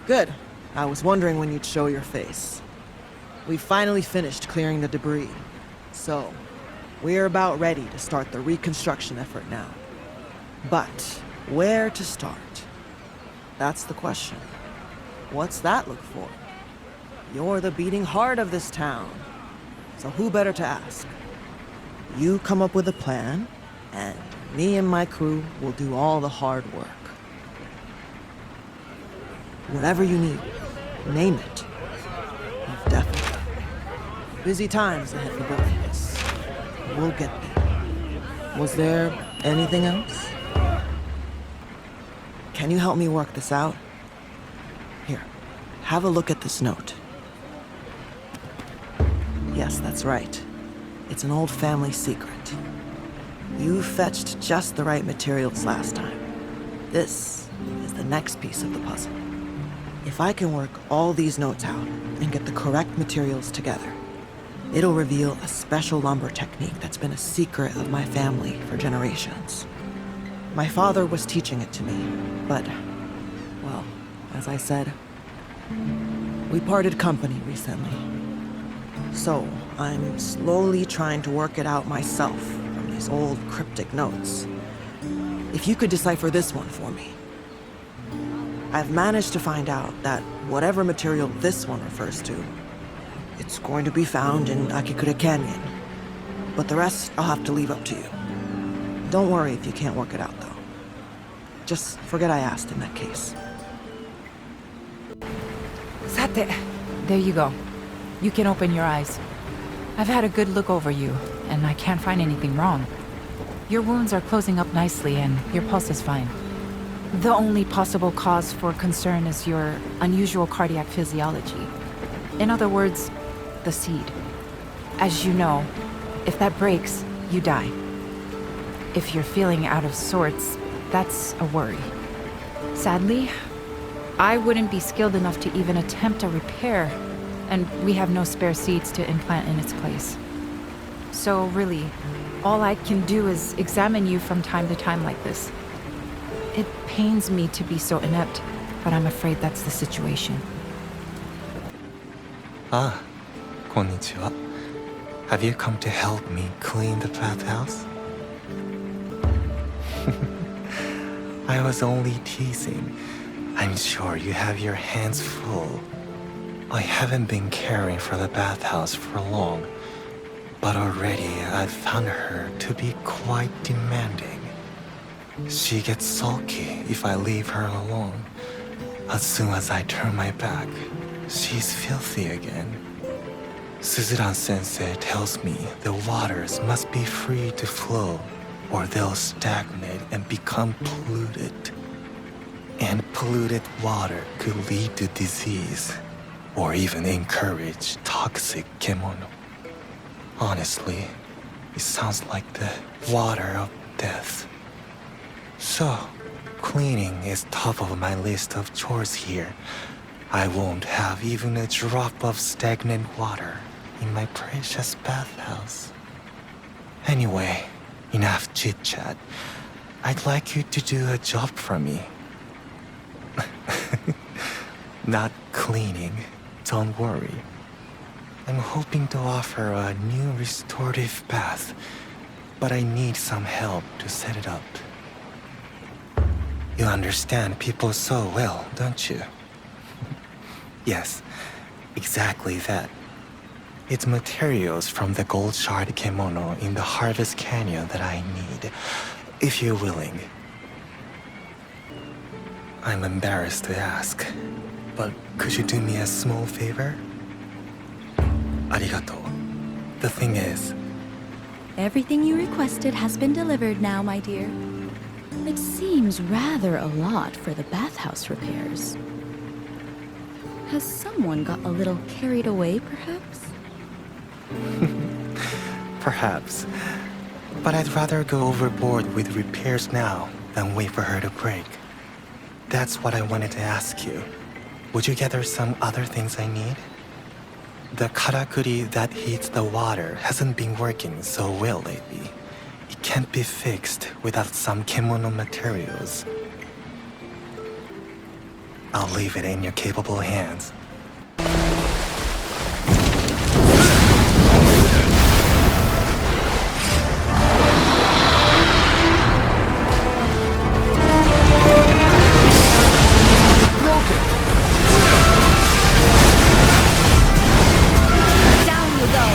Good. I was wondering when you'd show your face. We finally finished clearing the debris. So, we're about ready to start the reconstruction effort now. But, where to start? That's the question. What's that look for? You're the beating heart of this town. So who better to ask? You come up with a plan, and me and my crew will do all the hard work. Whatever you need, name it. You've definitely. Busy times ahead for both of us. We'll get there. Was there anything else? Can you help me work this out? Here, have a look at this note. Yes, that's right. It's an old family secret. You fetched just the right materials last time. This is the next piece of the puzzle. If I can work all these notes out and get the correct materials together, it'll reveal a special lumber technique that's been a secret of my family for generations. My father was teaching it to me, but, well, as I said, we parted company recently. So, I'm slowly trying to work it out myself from these old cryptic notes. If you could decipher this one for me. I've managed to find out that whatever material this one refers to, it's going to be found in Akikura Canyon. But the rest I'll have to leave up to you. Don't worry if you can't work it out, though. Just forget I asked in that case. Sate, there you go. You can open your eyes. I've had a good look over you, and I can't find anything wrong. Your wounds are closing up nicely, and your pulse is fine. The only possible cause for concern is your unusual cardiac physiology. In other words, the seed. As you know, if that breaks, you die. If you're feeling out of sorts, that's a worry. Sadly, I wouldn't be skilled enough to even attempt a repair, and we have no spare seeds to implant in its place. So really, all I can do is examine you from time to time like this. It pains me to be so inept, but I'm afraid that's the situation. Ah, konnichiwa. Have you come to help me clean the bathhouse? I was only teasing. I'm sure you have your hands full. I haven't been caring for the bathhouse for long, but already I've found her to be quite demanding. She gets sulky if I leave her alone. As soon as I turn my back, she's filthy again. Suzuran-sensei tells me the waters must be free to flow, or they'll stagnate and become polluted. And polluted water could lead to disease, or even encourage toxic kemono. Honestly, it sounds like the water of death. So, cleaning is top of my list of chores here. I won't have even a drop of stagnant water in my precious bathhouse. Anyway, enough chit-chat. I'd like you to do a job for me. Not cleaning, don't worry. I'm hoping to offer a new restorative bath, but I need some help to set it up. You understand people so well, don't you? Yes, exactly that. It's materials from the gold shard kimono in the Harvest Canyon that I need, if you're willing. I'm embarrassed to ask, but could you do me a small favor? Arigato. The thing is... Everything you requested has been delivered now, my dear. It seems rather a lot for the bathhouse repairs. Has someone got a little carried away, perhaps? Perhaps. But I'd rather go overboard with repairs now than wait for her to break. That's what I wanted to ask you. Would you gather some other things I need? The karakuri that heats the water hasn't been working so well lately. It can't be fixed without some kimono materials. I'll leave it in your capable hands. Down you go!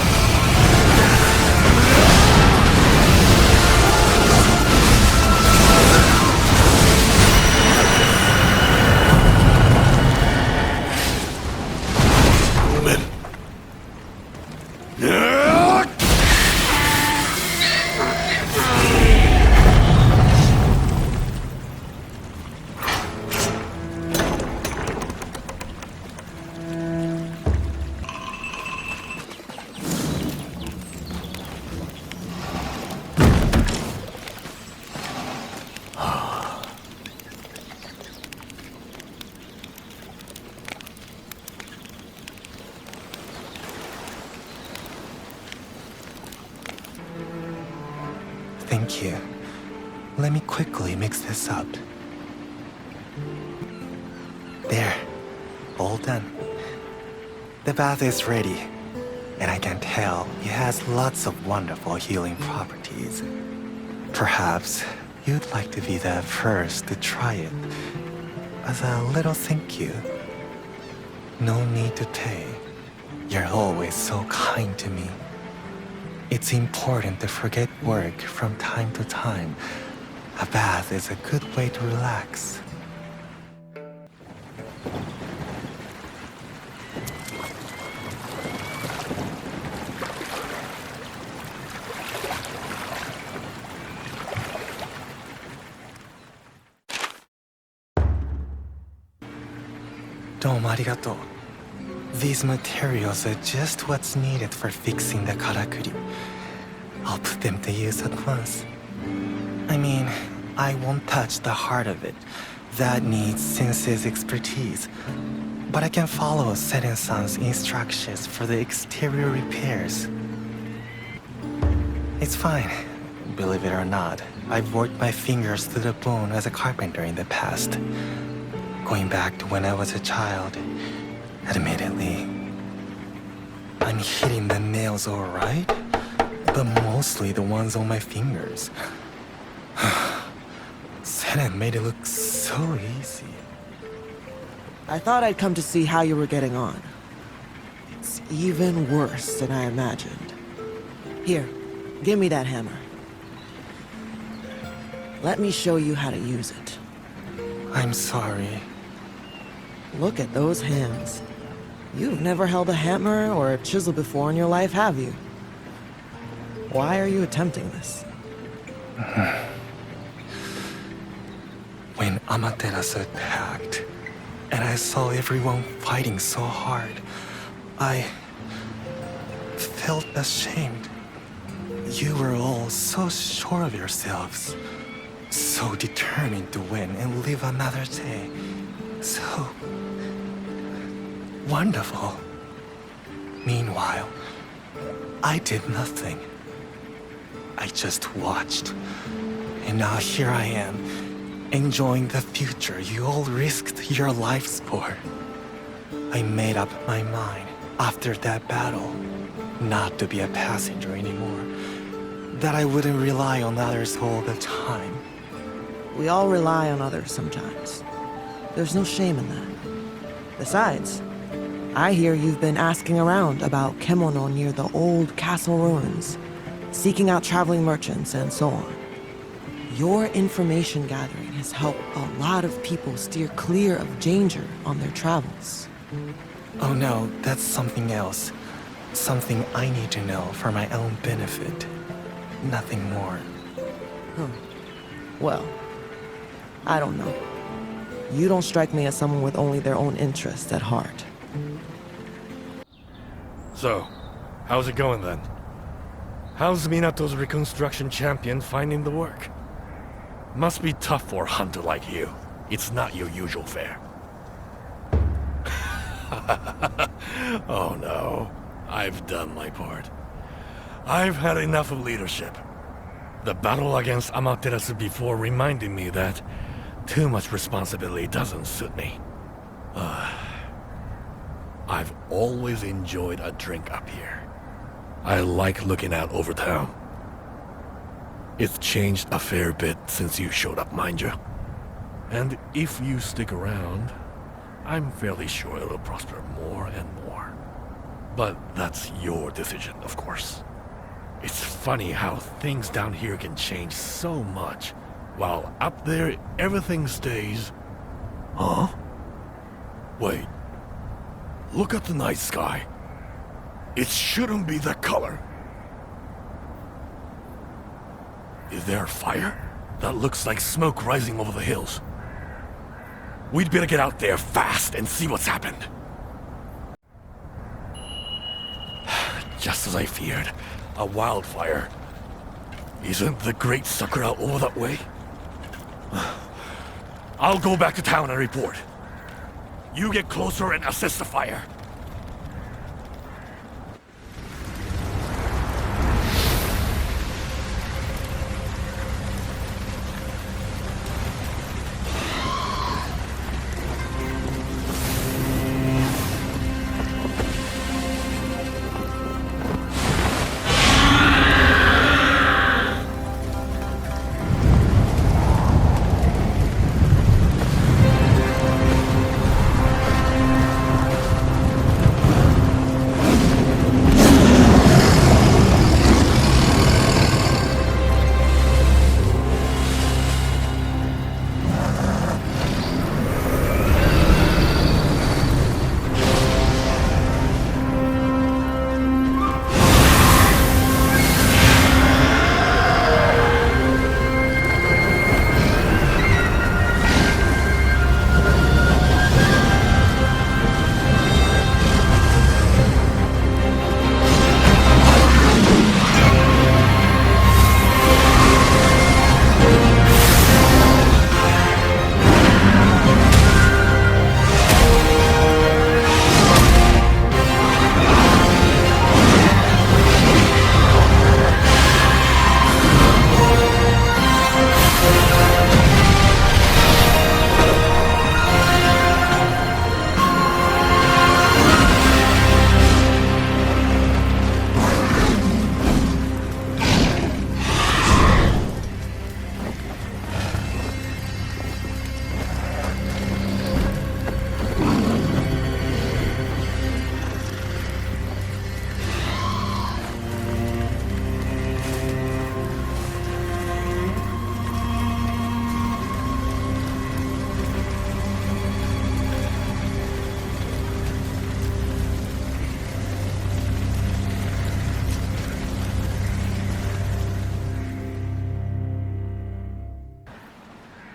Thank you. Let me quickly mix this up. There. All done. The bath is ready. And I can tell it has lots of wonderful healing properties. Perhaps you'd like to be the first to try it. As a little thank you. No need to pay. You're always so kind to me. It's important to forget work from time to time. A bath is a good way to relax. Domo arigato. These materials are just what's needed for fixing the karakuri. I'll put them to use at once. I mean, I won't touch the heart of it. That needs Sensei's expertise. But I can follow Seren-san's instructions for the exterior repairs. It's fine. Believe it or not, I've worked my fingers to the bone as a carpenter in the past. Going back to when I was a child, admittedly, I'm hitting the nails all right, but mostly the ones on my fingers. Seren made it look so easy. I thought I'd come to see how you were getting on. It's even worse than I imagined. Here, give me that hammer. Let me show you how to use it. I'm sorry. Look at those hands. You've never held a hammer or a chisel before in your life, have you? Why are you attempting this? When Amaterasu attacked, and I saw everyone fighting so hard, I felt ashamed. You were all so sure of yourselves, so determined to win and live another day. So wonderful. Meanwhile, I did nothing. I just watched. And now here I am, enjoying the future you all risked your lives for. I made up my mind after that battle not to be a passenger anymore. That I wouldn't rely on others all the time. We all rely on others sometimes. There's no shame in that. Besides, I hear you've been asking around about Kemono near the old castle ruins, seeking out traveling merchants and so on. Your information gathering has helped a lot of people steer clear of danger on their travels. Oh no, that's something else. Something I need to know for my own benefit. Nothing more. Well, I don't know. You don't strike me as someone with only their own interests at heart. So, how's it going then? How's Minato's reconstruction champion finding the work? Must be tough for a hunter like you. It's not your usual fare. Oh no, I've done my part. I've had enough of leadership. The battle against Amaterasu before reminded me that too much responsibility doesn't suit me. I've always enjoyed a drink up here. I like looking out over town. It's changed a fair bit since you showed up, mind you. And if you stick around, I'm fairly sure it'll prosper more and more. But that's your decision, of course. It's funny how things down here can change so much, while up there everything stays... Huh? Wait. Look at the night sky. It shouldn't be that color. Is there a fire? That looks like smoke rising over the hills. We'd better get out there fast and see what's happened. Just as I feared, a wildfire. Isn't the Great Sakura over that way? I'll go back to town and report. You get closer and assess the fire.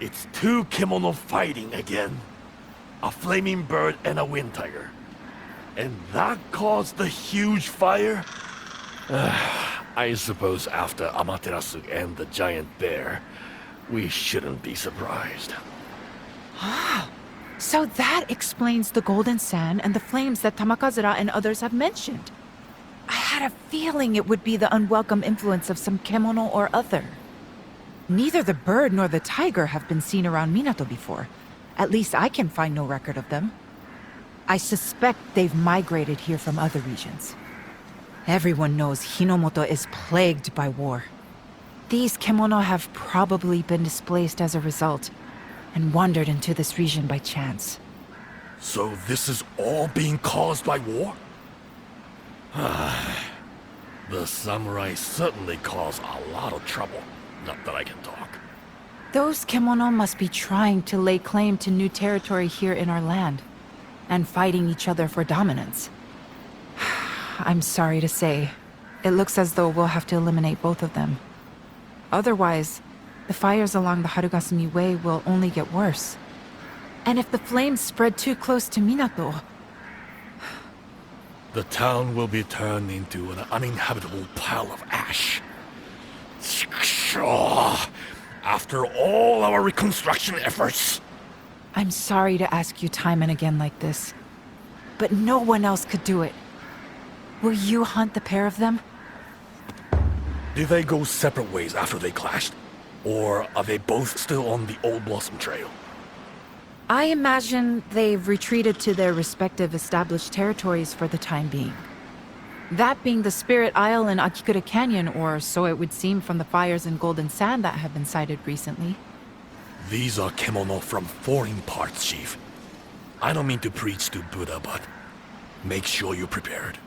It's two kimono fighting again. A flaming bird and a wind tiger. And that caused the huge fire? I suppose after Amaterasu and the giant bear, we shouldn't be surprised. So that explains the golden sand and the flames that Tamakazura and others have mentioned. I had a feeling it would be the unwelcome influence of some kemono or other. Neither the bird nor the tiger have been seen around Minato before. At least I can find no record of them. I suspect they've migrated here from other regions. Everyone knows Hinomoto is plagued by war. These kemono have probably been displaced as a result, and wandered into this region by chance. So this is all being caused by war? The samurai certainly cause a lot of trouble. Not that I can talk. Those kemono must be trying to lay claim to new territory here in our land, and fighting each other for dominance. I'm sorry to say, it looks as though we'll have to eliminate both of them. Otherwise, the fires along the Harugasumi Way will only get worse. And if the flames spread too close to Minato... The town will be turned into an uninhabitable pile of ash. After all our reconstruction efforts. I'm sorry to ask you time and again like this, but no one else could do it. Will you hunt the pair of them? Did they go separate ways after they clashed? Or are they both still on the Old Blossom Trail? I imagine they've retreated to their respective established territories for the time being. That being the Spirit Isle and Akikura Canyon, or so it would seem from the fires in Golden Sand that have been sighted recently. These are kemono from foreign parts, Chief. I don't mean to preach to Buddha, but make sure you're prepared.